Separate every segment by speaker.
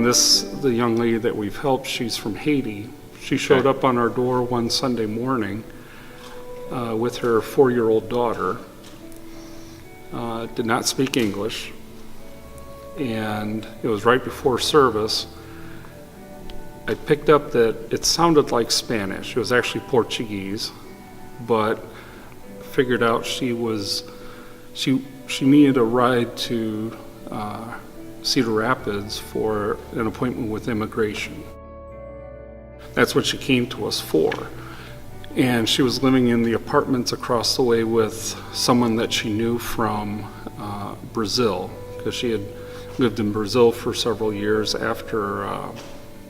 Speaker 1: And the young lady that we've helped, she's from Haiti. She showed up on our door one Sunday morning with her 4-year-old daughter. Did not speak English, and it was right before service. I picked up that it sounded like Spanish. It was actually Portuguese, but figured out she needed a ride to Cedar Rapids for an appointment with immigration. That's what she came to us for. And she was living in the apartments across the way with someone that she knew from Brazil, because she had lived in Brazil for several years after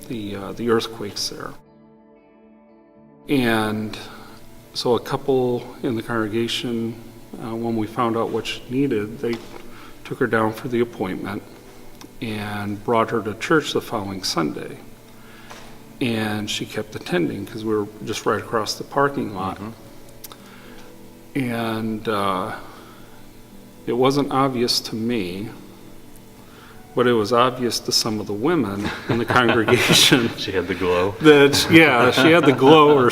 Speaker 1: the earthquakes there. And so a couple in the congregation, when we found out what she needed, they took her down for the appointment and brought her to church the following Sunday. And she kept attending because we were just right across the parking lot. And it wasn't obvious to me, but it was obvious to some of the women in the congregation.
Speaker 2: She had the glow.
Speaker 1: She had the glow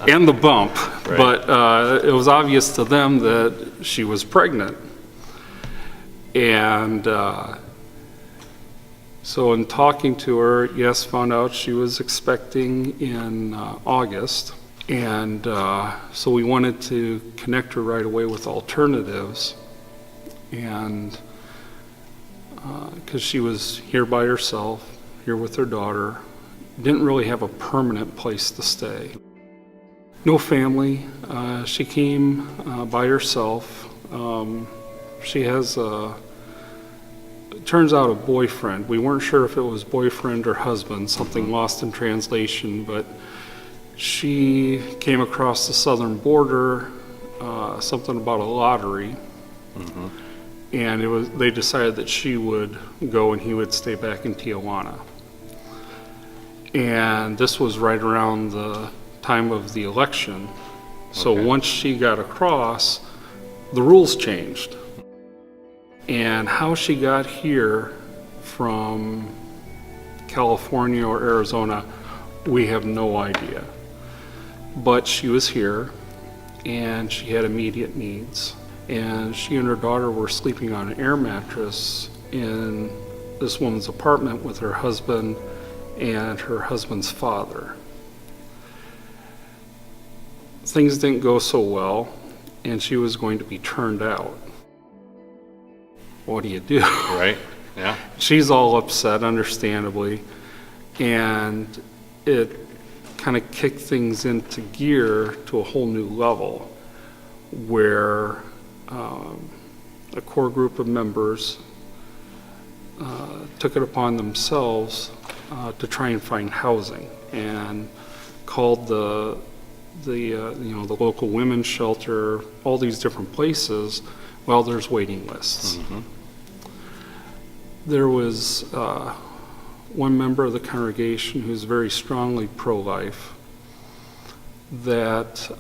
Speaker 1: and the bump, right. But it was obvious to them that she was pregnant. And so in talking to her, yes, found out she was expecting in August. And so we wanted to connect her right away with alternatives. And because she was here by herself, here with her daughter, didn't really have a permanent place to stay. No family. She came by herself. She has it turns out a boyfriend. We weren't sure if it was boyfriend or husband, something lost in translation, but she came across the southern border, something about a lottery. And they decided that she would go and he would stay back in Tijuana. And this was right around the time of the election. So once she got across, the rules changed. And how she got here from California or Arizona, we have no idea. But she was here and she had immediate needs. And she and her daughter were sleeping on an air mattress in this woman's apartment with her husband and her husband's father. Things didn't go so well, and she was going to be turned out. What do you do?
Speaker 2: Right, yeah.
Speaker 1: She's all upset, understandably, and it kind of kicked things into gear to a whole new level where a core group of members took it upon themselves to try and find housing, and called the local women's shelter, all these different places. Well, there's waiting lists. There was one member of the congregation who's very strongly pro-life that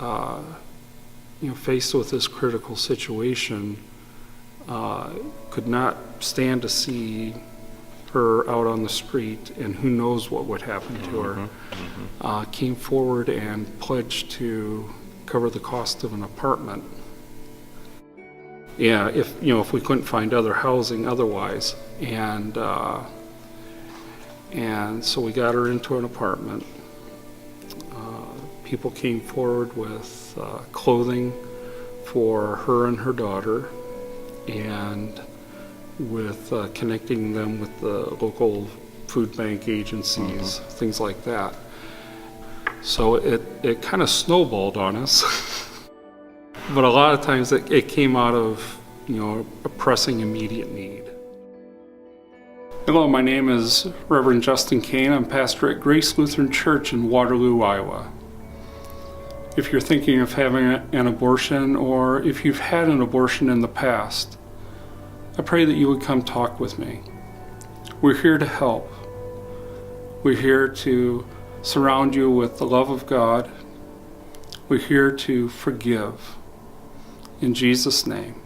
Speaker 1: faced with this critical situation, could not stand to see her out on the street, and who knows what would happen to her. Came forward and pledged to cover the cost of an apartment. Yeah, if we couldn't find other housing otherwise, and so we got her into an apartment. People came forward with clothing for her and her daughter, and with connecting them with the local food bank agencies, things like that. So it kind of snowballed on us. But a lot of times it came out of a pressing immediate need. Hello, my name is Reverend Justin Kane. I'm pastor at Grace Lutheran Church in Waterloo, Iowa. If you're thinking of having an abortion, or if you've had an abortion in the past, I pray that you would come talk with me. We're here to help. We're here to surround you with the love of God. We're here to forgive. In Jesus' name.